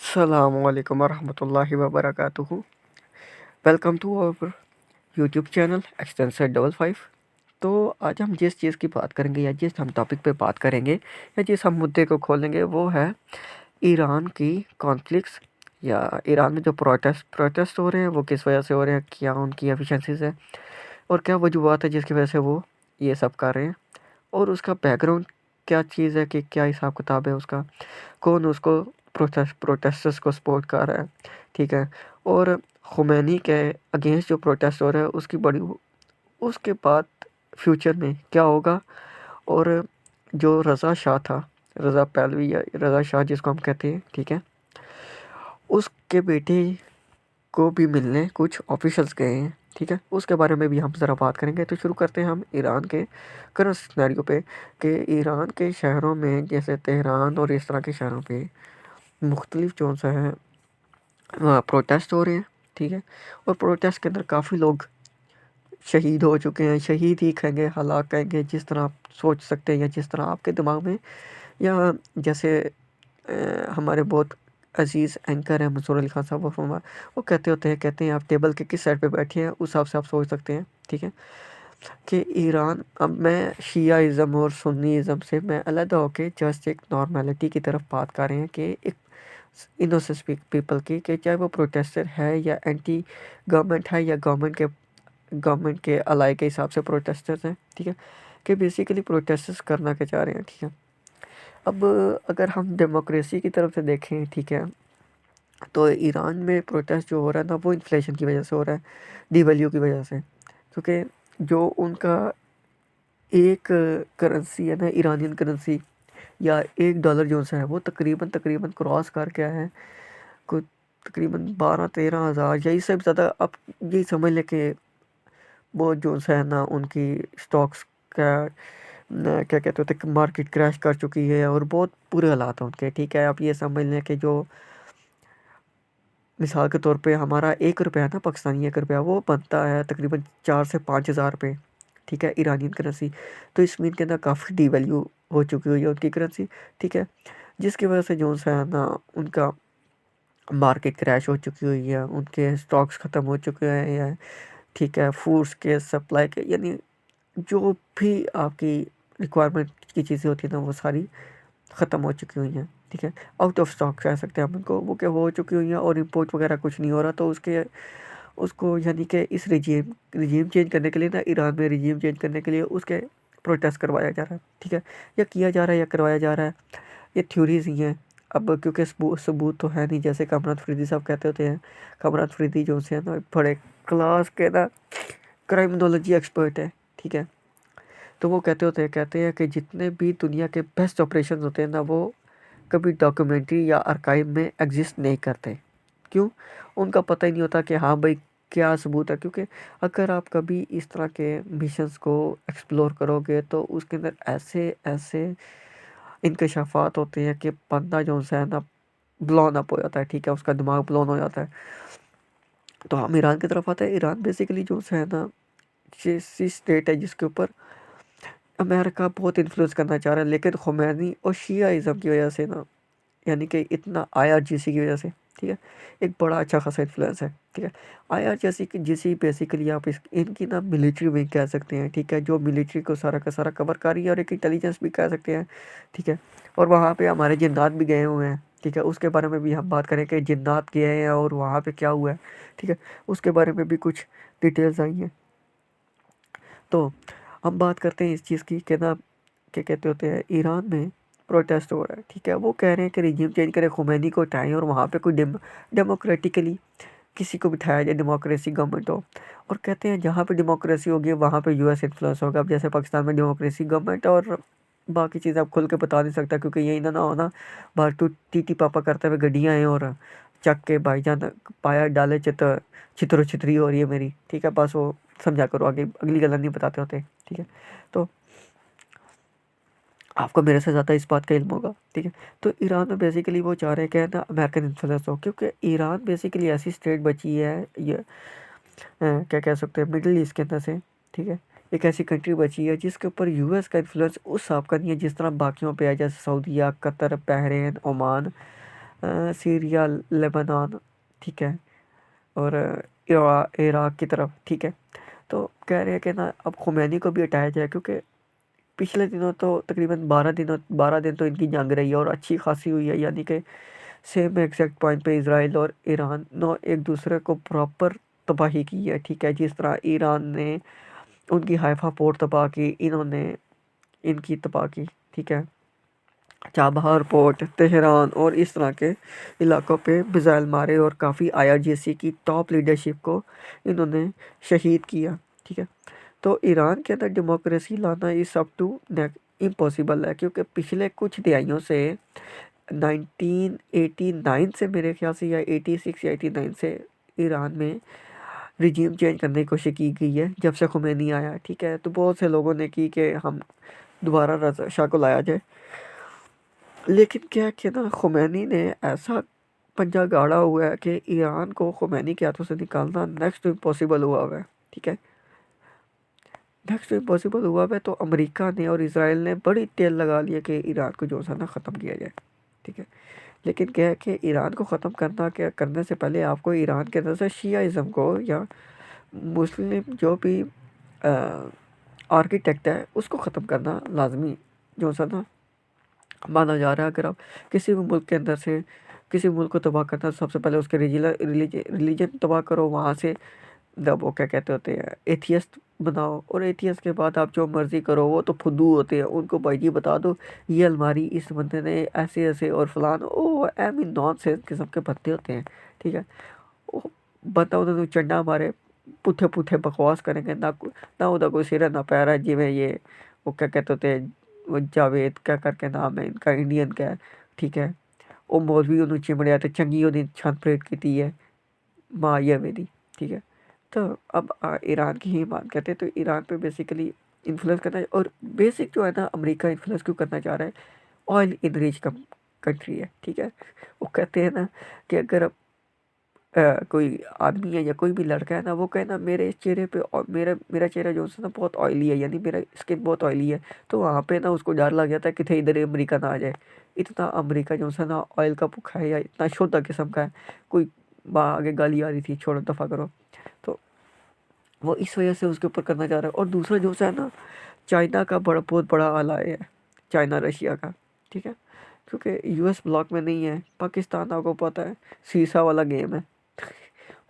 अस्सलामुअलैकुम वरहमतुल्लाहि वबरकातुहू। Welcome to our YouTube channel एक्सटेंसेड 55। तो आज हम जिस चीज़ की बात करेंगे या जिस हम टॉपिक पे बात करेंगे या जिस हम मुद्दे को खोलेंगे वो है ईरान की कॉन्फ्लिक्ट्स या ईरान में जो प्रोटेस्ट हो रहे हैं वो किस वजह से हो रहे हैं, क्या उनकी एफिशिएंसीज है और क्या वजूहत है जिसकी वजह से वो ये सब कर रहे हैं और उसका बैकग्राउंड क्या चीज़ है कि क्या हिसाब किताब है उसका, कौन उसको प्रोटेस्टर्स को सपोर्ट कर रहा है, ठीक है। और खुमैनी के अगेंस्ट जो प्रोटेस्ट हो रहा है उसकी बड़ी उसके बाद फ्यूचर में क्या होगा। और जो रज़ा शाह था, रज़ा पहलवी या रज़ा शाह जिसको हम कहते हैं, ठीक है, उसके बेटे को भी मिलने कुछ ऑफिशियल्स गए हैं, ठीक है। उसके बारे में भी हम ज़रा बात करेंगे। तो शुरू करते हैं हम ईरान के करंट सिनेरियो पे कि ईरान के शहरों में जैसे तेहरान और इस तरह के शहरों पे मुख्तलिफ जो सा है प्रोटेस्ट हो रहे हैं, ठीक है। और प्रोटेस्ट के अंदर काफ़ी लोग शहीद हो चुके हैं, शहीद ही कहेंगे, हलाक कहेंगे, जिस तरह आप सोच सकते हैं या जिस तरह आपके दिमाग में या जैसे हमारे बहुत अजीज़ एंकर हैं मंसूर अली खान साहब वो कहते होते हैं, कहते हैं आप टेबल के किस साइड पे बैठे हैं उस हिसाब से आप सोच सकते हैं, ठीक है। कि ईरान, अब मैं शियाइज़म और सुन्नीज़म से मैं अलग होके जस्ट एक नॉर्मेलिटी की तरफ बात कर रहे हैं कि एक इनोसेंट पीपल की, कि चाहे वो प्रोटेस्टर है या एंटी गवर्नमेंट है या गवर्नमेंट के अलाई के हिसाब से प्रोटेस्टर्स हैं, ठीक है। कि बेसिकली प्रोटेस्टर्स करना क्या चाह रहे हैं, ठीक है। अब अगर हम डेमोक्रेसी की तरफ से देखें, ठीक है, तो ईरान में प्रोटेस्ट जो हो रहा है ना वो इन्फ्लेशन की वजह से हो रहा है, डिवैल्यू की वजह से। क्योंकि जो उनका एक करेंसी है ना, ईरानियन करेंसी या $1 जो सा है वो तकरीबन तकरीबन क्रॉस कर गया है कुछ तकरीबन 12-13 हज़ार या इससे भी ज़्यादा। आप यही समझ लें कि वो जो सा है ना उनकी स्टॉक्स का क्या कहते होते हैं, मार्केट क्रैश कर चुकी है और बहुत बुरे हालात हैं उनके, ठीक है। आप ये समझ लें कि जो मिसाल के तौर पे हमारा 1 रुपया है ना, पाकिस्तानी 1 रुपया, वो बनता है तकरीबन 4 से 5 हज़ार रुपये, ठीक है, ईरानियन करेंसी। तो इस मीन के अंदर काफ़ी डिवैल्यू हो चुकी हुई है उनकी करेंसी, ठीक है। जिसकी वजह से जो है ना उनका मार्केट क्रैश हो चुकी हुई है, उनके स्टॉक्स ख़त्म हो चुके हैं या, ठीक है, फूड्स के सप्लाई के, यानी जो भी आपकी रिक्वायरमेंट की चीज़ें होती हैं ना वो सारी ख़त्म हो चुकी हुई हैं, ठीक है। आउट ऑफ स्टॉक कह सकते हैं हम उनको, वो क्या हो चुकी हुई हैं और इंपोर्ट वगैरह कुछ नहीं हो रहा। तो उसके उसको यानी कि इस रिजीम चेंज करने के लिए ना, ईरान में रिजीम चेंज करने के लिए उसके प्रोटेस्ट करवाया जा रहा है, ठीक है, या किया जा रहा है या करवाया जा रहा है। ये थ्योरीज ही हैं। अब क्योंकि सबूत तो है नहीं, जैसे कामरान फरीदी साहब कहते होते हैं, कामरान फरीदी जो से है ना बड़े क्लास के ना क्राइमिनोलॉजी एक्सपर्ट है, ठीक है। तो वो कहते हैं कि जितने भी दुनिया के बेस्ट ऑपरेशन होते हैं ना वो कभी डॉक्यूमेंट्री या आर्काइव में एग्जिस्ट नहीं करते। क्यों? उनका पता ही नहीं होता कि हाँ भाई क्या सबूत है। क्योंकि अगर आप कभी इस तरह के मिशंस को एक्सप्लोर करोगे तो उसके अंदर ऐसे ऐसे इंकशाफात होते हैं कि बंदा जो है ना ब्लोन अप हो जाता है, ठीक है, उसका दिमाग ब्लोन हो जाता है। तो हम ईरान की तरफ आते हैं। ईरान बेसिकली जो है ना ऐसी स्टेट है जिसके ऊपर अमेरिका बहुत इन्फ्लुएंस करना चाह रहा है, लेकिन खुमैनी और शियाइज़म की वजह से ना, यानी कि इतना आईआरजीसी की वजह से, ठीक है, एक बड़ा अच्छा खासा इन्फ्लुएंस है, ठीक है। आईआरजीसी की जीसी बेसिकली आप इनकी ना मिलिट्री विंग कह सकते हैं, ठीक है, जो मिलिट्री को सारा का सारा कवर कर रही है और एक इंटेलिजेंस भी कह सकते हैं, ठीक है। और वहाँ पे हमारे जिन्नात भी गए हुए हैं, ठीक है, उसके बारे में भी हम बात करें कि जिन्नात गए हैं और वहाँ पे क्या हुआ है, ठीक है, उसके बारे में भी कुछ डिटेल्स आई हैं। तो हम बात करते हैं इस चीज़ की कि ना क्या कहते होते हैं, ईरान में प्रोटेस्ट हो रहा है, ठीक है। वो कह रहे हैं कि रिजीम चेंज करें, खुमैनी को हटाएं और वहाँ पे कोई डेमोक्रेटिकली किसी को बिठाया जाए, डेमोक्रेसी गवर्नमेंट हो। और कहते हैं जहाँ पे डेमोक्रेसी होगी वहाँ पे यूएस इन्फ्लुएंस होगा। अब जैसे पाकिस्तान में डेमोक्रेसी गवर्नमेंट और बाकी चीज़ें आप खुल के बता नहीं सकता, क्योंकि यही ना होना बाहर टू टीटी पापा करते हुए गड्डियाँ हैं और चक के भाईजान पाया डाले चित्रो चित्री हो रही है मेरी, ठीक है, बस वो समझा करो, आगे अगली गला नहीं बताते होते, ठीक है। तो आपको मेरे से ज़्यादा इस बात का इल्म होगा, ठीक है। तो ईरान में बेसिकली वो चाह रहे हैं कि ना अमेरिकन इन्फ्लुएंस हो, क्योंकि ईरान बेसिकली ऐसी स्टेट बची है, ये क्या कह सकते हैं, मिडिल ईस्ट के अंदर से, ठीक है, एक ऐसी कंट्री बची है जिसके ऊपर यूएस का इन्फ्लुएंस उस हिसाब का नहीं है जिस तरह बाकियों पे है, जैसे Saudia, Qatar, Bahrain, Oman, Syria, Lebanon, ठीक है, और इराक की तरफ, ठीक है। तो कह रहे हैं कि ना अब खुमैनी को भी हटाया जाए, क्योंकि पिछले दिनों तो तकरीबन 12 दिन तो इनकी जंग रही है और अच्छी खासी हुई है, यानी कि सेम एग्जैक्ट पॉइंट पे इसराइल और ईरान नो एक दूसरे को प्रॉपर तबाही की है, ठीक है। जिस तरह ईरान ने उनकी हाइफा पोर्ट तबाह की, इन्होंने इनकी तबाह की, ठीक है। चाबहार पोर्ट, तेहरान और इस तरह के इलाकों पे मिसाइल मारे और काफ़ी आईआरजीसी की टॉप लीडरशिप को इन्होंने शहीद किया, ठीक है। तो ईरान के अंदर डेमोक्रेसी लाना इस अप टू इम्पॉसिबल है, क्योंकि पिछले कुछ दहाइयों से 1989 से मेरे ख्याल से, या 86 या 89 से ईरान में रिजीम चेंज करने की कोशिश की गई है, जब से खुमैनी आया, ठीक है। तो बहुत से लोगों ने की कि हम दोबारा रजा शाह को लाया जाए, लेकिन क्या है कि ना खुमैनी ने ऐसा पंजा गाड़ा हुआ है कि ईरान को खुमैनी के हाथों से निकालना नेक्स्ट टू इम्पॉसिबल हुआ है, ठीक है। नेक्स्ट टू इम्पॉसिबल हुआ है, तो अमेरिका ने और इसराइल ने बड़ी तेल लगा लिया कि ईरान को जो सा ना ख़त्म किया जाए, ठीक है। लेकिन क्या है कि ईरान को ख़त्म करने से पहले आपको ईरान के अंदर से शियाइज़म को या मुस्लिम जो भी आर्किटेक्ट है उसको ख़त्म करना लाजमी जो सा ना माना जा रहा है। अगर आप किसी भी मुल्क के अंदर से किसी मुल्क को तबाह करना, सबसे पहले उसके रिलीजन तबाह करो, वहाँ से जब वो क्या कहते होते हैं एथियस्ट बनाओ, और एथियस्ट के बाद आप जो मर्ज़ी करो, वो तो फुद्दू होते हैं, उनको भाई जी बता दो ये अलमारी इस बंदे ने ऐसे ऐसे और फलान ओ आई मीन नॉनसेंस किस्म के बंदे होते हैं, ठीक है। वो बंदा उन्होंने चंडा मारे पुठे पुठे बकवास करेंगे, ना उधर कोई सिर है ना पैर है, जिमें ये वो क्या कहते होते हैं वो जावेद क्या करके नाम है इनका, इंडियन का है, ठीक है। वो मौलवी उन्होंने चिमड़े आते चंगी उन्हें छन परेड की है माँ ये मेरी, ठीक है। तो अब ईरान की ही बात करते हैं, तो ईरान पे बेसिकली इन्फ्लुएंस करना है, और बेसिक जो है ना अमेरिका इन्फ्लुएंस क्यों करना चाह रहा है, ऑयल इन रिच कंट्री है, ठीक है। वो कहते हैं ना कि अगर कोई आदमी है या कोई भी लड़का है ना, वो कहे ना मेरे चेहरे पे और मेरा चेहरा जो है ना बहुत ऑयली है, यानी मेरा स्किन बहुत ऑयली है, तो वहाँ पे ना उसको डर लग जाता है कि थे इधर अमेरिका ना आ जाए। इतना अमेरिका जो है ना ऑयल का भूखा है, या इतना शुद्ध किस्म का है। कोई आगे गाली आ रही थी, छोड़ो दफा करो। तो वो इस वजह से उसके ऊपर करना चाह रहा है। और दूसरा जो है ना चाइना का बहुत बड़ा आला है, चाइना रशिया का, ठीक है। क्योंकि यूएस ब्लॉक में नहीं है, पाकिस्तान आपको पता है शीशा वाला गेम है।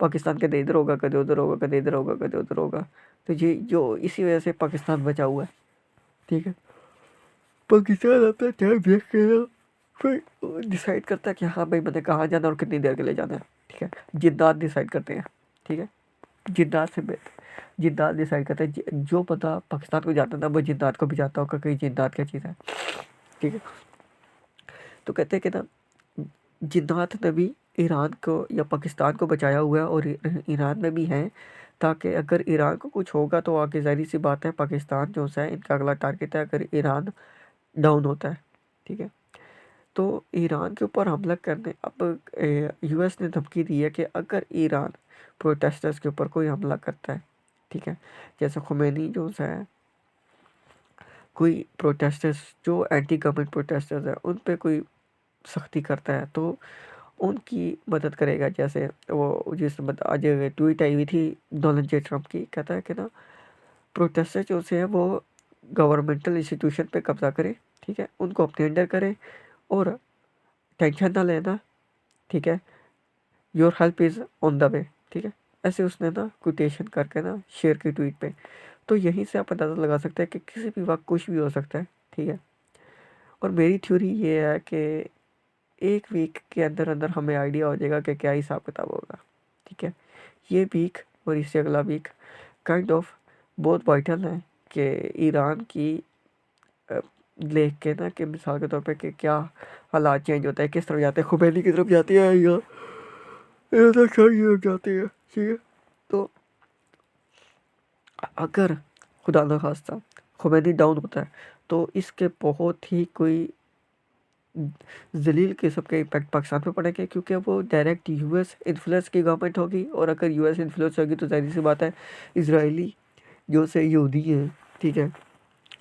पाकिस्तान कदे इधर होगा, कदे उधर होगा, कदे इधर होगा, कदे उधर होगा। तो ये जो इसी वजह से पाकिस्तान बचा हुआ है, ठीक है। पाकिस्तान आता है टाइम देख के ना, फिर डिसाइड करता है कि हाँ भाई मैंने कहाँ जाना और कितनी देर के लिए जाना है, ठीक है। जिद्दात डिसाइड करते हैं, ठीक है। जिद्दात से जिद्दात डिसाइड करते हैं, जो पता पाकिस्तान को जाता है ना वो जिद्दात को भी जाता होगा कि जिद्दात क्या चीज़ है, ठीक है। तो कहते हैं कि ना जिन्नात ने भी ईरान को या पाकिस्तान को बचाया हुआ है, और ईरान में भी हैं, ताकि अगर ईरान को कुछ होगा तो आगे ज़ाहिर सी बात है पाकिस्तान जो है इनका अगला टारगेट है, अगर ईरान डाउन होता है, ठीक है। तो ईरान के ऊपर हमला करने अब यूएस ने धमकी दी है कि अगर ईरान प्रोटेस्टर्स के ऊपर कोई हमला करता है, ठीक है, जैसे खुमैनी जो है कोई प्रोटेस्टर्स जो एंटी गवर्नमेंट प्रोटेस्टर्स हैं उन पे कोई सख्ती करता है, तो उनकी मदद करेगा। जैसे वो जिस आज ट्वीट आई हुई थी डोनाल्ड जे ट्रम्प की, कहता है कि ना प्रोटेस्टर जो से है वो गवर्नमेंटल इंस्टीट्यूशन पे कब्जा करे, ठीक है, उनको अपने अंडर करे और टेंशन ना लेना, ठीक है, your help is on the way, ठीक है। ऐसे उसने ना कोटेशन करके ना शेयर की ट्वीट पे। तो यहीं से आप अंदाज़ा लगा सकते हैं कि किसी भी वक्त कुछ भी हो सकता है, ठीक है। और मेरी थ्योरी ये है कि एक वीक के अंदर अंदर हमें आइडिया हो जाएगा कि क्या हिसाब किताब होगा, ठीक है। ये वीक और इससे अगला वीक काइंड ऑफ बहुत वाइटल है कि ईरान की देख के ना कि मिसाल के तौर पे कि क्या हालात चेंज होता है, किस तरफ जाते हैं, खुमैनी की तरफ जाती है या इधर सही हो जाती है, ठीक है। तो अगर खुदा न खास्ता खुमैनी डाउन होता है तो इसके बहुत ही कोई जलील किस्म के इम्पैक्ट पाकिस्तान पे पड़ेंगे, क्योंकि वो डायरेक्ट यूएस इन्फ्लुएंस की गवर्नमेंट होगी, और अगर यूएस इन्फ्लुएंस होगी तो जाहिर सी बात है इजरायली जो से यहूदी हैं, ठीक है,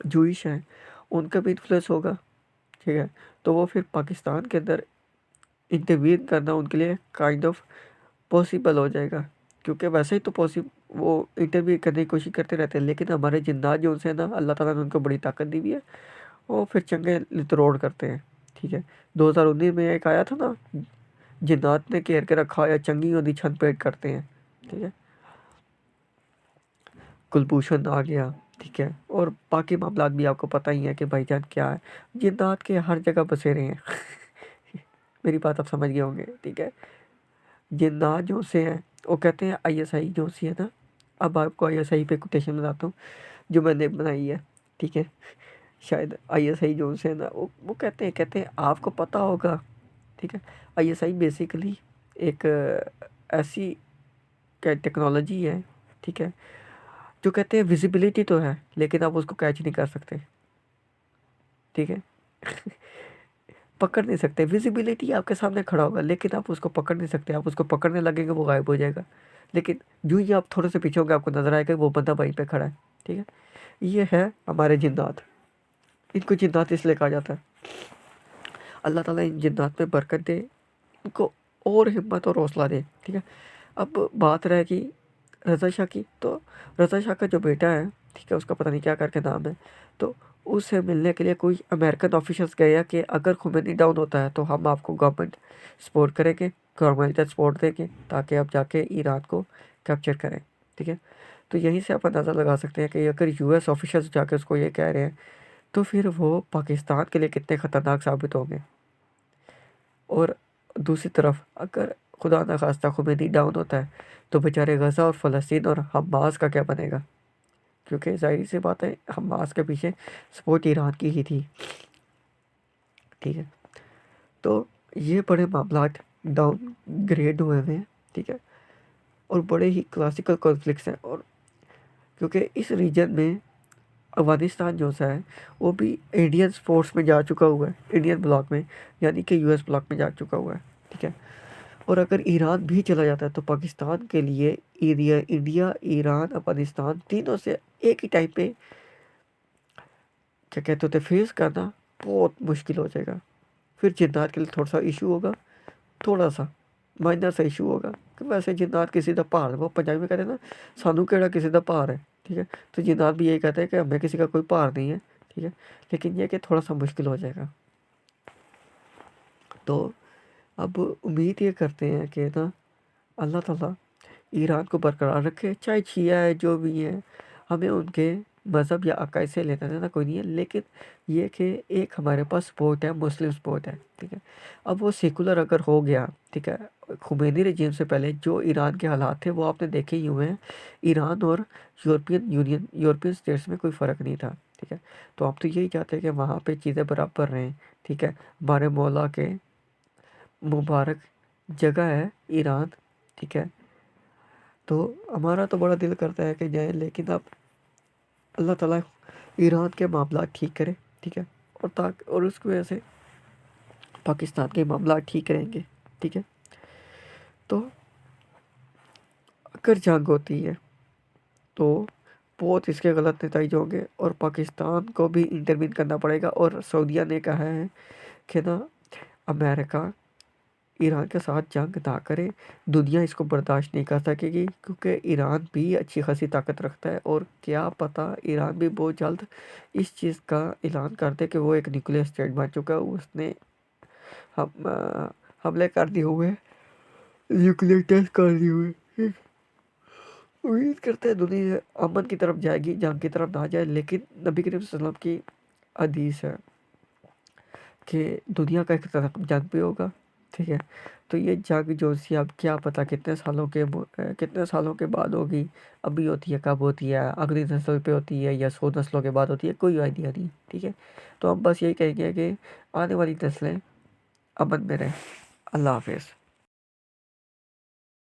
जूइश हैं, उनका भी इन्फ्लुएंस होगा, ठीक है। तो वो फिर पाकिस्तान के अंदर इंटरवीन करना उनके लिए काइंड ऑफ पॉसिबल हो जाएगा, क्योंकि वैसे ही तो वो इंटरव्यू करने की कोशिश करते रहते हैं, लेकिन हमारे जिन्नात जो उनसे ना अल्लाह ताला ने उनको बड़ी ताकत दी हुई है, वो फिर चंगे लितरोड़ करते हैं। ठीक है, 2019 में एक आया था ना, जिन्नात ने घेर के रखा या चंगी होती छत पेट करते हैं। ठीक है, कुलभूषण आ गया। ठीक है, और बाकी मामलात भी आपको पता ही है कि भाईजान क्या है, जिन्नात के हर जगह बसेरे हैं। मेरी बात आप समझ गए होंगे। ठीक है, जिन्नात जो से हैं वो कहते हैं आईएसआई जो सी है ना, अब आपको आईएसआई पे कोटेशन बताता हूँ जो मैंने बनाई है। ठीक है, शायद आईएसआई जो से है ना, वो कहते हैं आपको पता होगा। ठीक है, आईएसआई बेसिकली एक ऐसी क्या टेक्नोलॉजी है। ठीक है, जो कहते हैं विजिबिलिटी तो है लेकिन आप उसको कैच नहीं कर सकते। ठीक है, पकड़ नहीं सकते। विजिबिलिटी आपके सामने खड़ा होगा लेकिन आप उसको पकड़ नहीं सकते। आप उसको पकड़ने लगेंगे वो गायब हो जाएगा, लेकिन जो ही आप थोड़े से पीछे होंगे आपको नजर आएगा वो बंदा वहीं पे खड़ा है। ठीक है, ये है हमारे जिन्नात। इनको जिन्नात इसलिए कहा जाता है। अल्लाह ताला इन जिन्नात में बरकत दे, इनको और हिम्मत और हौसला दे। ठीक है, अब बात रहे कि रज़ा शाह की, तो रज़ा शाह का जो बेटा है, ठीक है, उसका पता नहीं क्या करके नाम है, तो उससे मिलने के लिए कोई अमेरिकन ऑफिसर्स गए हैं कि अगर खुमैनी डाउन होता है तो हम आपको गवर्नमेंट सपोर्ट करेंगे, गवर्नमेंट सपोर्ट देंगे ताकि आप जाके ईरान को कैप्चर करें। ठीक है, तो यहीं से आप अंदाज़ा लगा सकते हैं कि अगर यूएस ऑफिसर्स जाके उसको ये कह रहे हैं तो फिर वो पाकिस्तान के लिए कितने ख़तरनाक साबित होंगे। और दूसरी तरफ अगर खुदा न खास्ता खुमैनी डाउन होता है तो बेचारे गज़ा और फ़लस्तीन और हमास का क्या बनेगा, क्योंकि ज़ाहिर सी बात है हमास के पीछे सपोर्ट ईरान की ही थी। ठीक है, तो ये बड़े मामलात डाउन ग्रेड हुए हुए हैं। ठीक है, और बड़े ही क्लासिकल कॉन्फ्लिक्ट्स हैं। और क्योंकि इस रीजन में अफ़गानिस्तान जो सा है वो भी इंडियन फोर्स में जा चुका हुआ है, इंडियन ब्लॉक में, यानी कि यूएस ब्लॉक में जा चुका हुआ है। ठीक है, और अगर ईरान भी चला जाता है तो पाकिस्तान के लिए इंडिया, ईरान, अफगानिस्तान तीनों से एक ही टाइम पे क्या कहते होते फेस करना बहुत मुश्किल हो जाएगा। फिर जिन्नात के लिए थोड़ा सा इशू होगा, थोड़ा सा माइनर सा इशू होगा कि वैसे जिन्नात किसी का भार, वो पंजाबी में कहते हैं ना, सानू केड़ा किसी का भार है। ठीक है, तो जिन्नात भी यही कहते हैं कि हमें किसी का कोई भार नहीं है। ठीक है, लेकिन यह कि थोड़ा सा मुश्किल हो जाएगा। तो अब उम्मीद ये करते हैं कि ना अल्लाह ताला ईरान को बरकरार रखे, चाहे शिया है जो भी है, हमें उनके मज़हब या अकायद से लेना देना कोई नहीं है, लेकिन ये कि एक हमारे पास सपोर्ट है, मुस्लिम सपोर्ट है। ठीक है, अब वो सेकुलर अगर हो गया, ठीक है, खुमैनी रजीम से पहले जो ईरान के हालात थे वो आपने देखे ही हुए हैं। ईरान और यूरोपियन स्टेट्स में कोई फ़र्क नहीं था। ठीक है, तो आप तो यही चाहते हैं कि वहाँ पे चीज़ें बराबर रहें। ठीक है, हमारे मौला के मुबारक जगह है ईरान। ठीक है, तो हमारा तो बड़ा दिल करता है कि जाए, लेकिन अब अल्लाह ताला ईरान के मामला ठीक करे। ठीक है, और ताकि और उसकी वजह से पाकिस्तान के मामला ठीक रहेंगे। ठीक है, तो अगर जंग होती है तो बहुत इसके गलत नतीजे होंगे और पाकिस्तान को भी इंटरवीन करना पड़ेगा। और सऊदीया ने कहा है कि ना अमेरिका ईरान के साथ जंग ना करे, दुनिया इसको बर्दाश्त नहीं कर सकेगी, क्योंकि ईरान भी अच्छी खासी ताकत रखता है। और क्या पता ईरान भी बहुत जल्द इस चीज़ का ऐलान कर दे कि वो एक न्यूक्लियर स्टेट बन चुका है, उसने हमले कर दिए हुए, न्यूक्लियर टेस्ट कर दिए हुए। उम्मीद करते हैं दुनिया अमन की तरफ जाएगी, जंग की तरफ ना जाए। लेकिन नबी करीम सल्लल्लाहु अलैहि वसल्लम की हदीस है कि दुनिया का एक तरफ जंग भी होगा। ठीक है, तो ये जंग जो सी अब क्या पता कितने सालों के बाद होगी, अभी होती है, कब होती है, अगली नस्ल पे होती है या 100 नस्लों के बाद होती है, कोई आइडिया नहीं। ठीक है, तो हम बस यही कहेंगे कि आने वाली नस्लें अमन में रहें। अल्लाह हाफिज़।